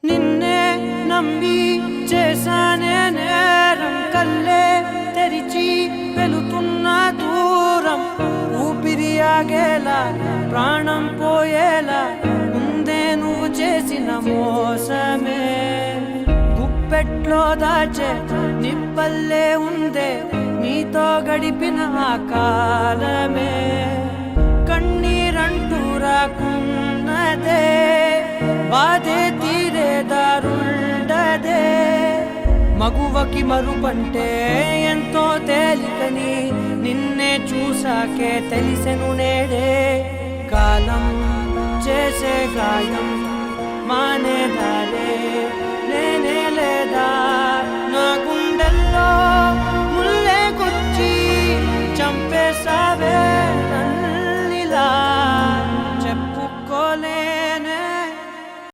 నిన్నే నమ్మి చేశానే నేరం కల్లే తెరిచి వెళుతున్న దూరం ఊపిరి ఆగేలా ప్రాణం పోయేలా ముందే నువ్వు చేసిన మోసమే గుప్పెట్లో దాచే నిప్పల్లే ఉందే నీతో గడిపిన ఆ కాలమే కన్నీరంటూ రాకున్నదే బాధే తీరే దారుండదే మగువకి మరుపంటే ఎంతో తేలికని నిన్నే చూసాకే తెలిసెను నేడే కాలం చేసే గాయం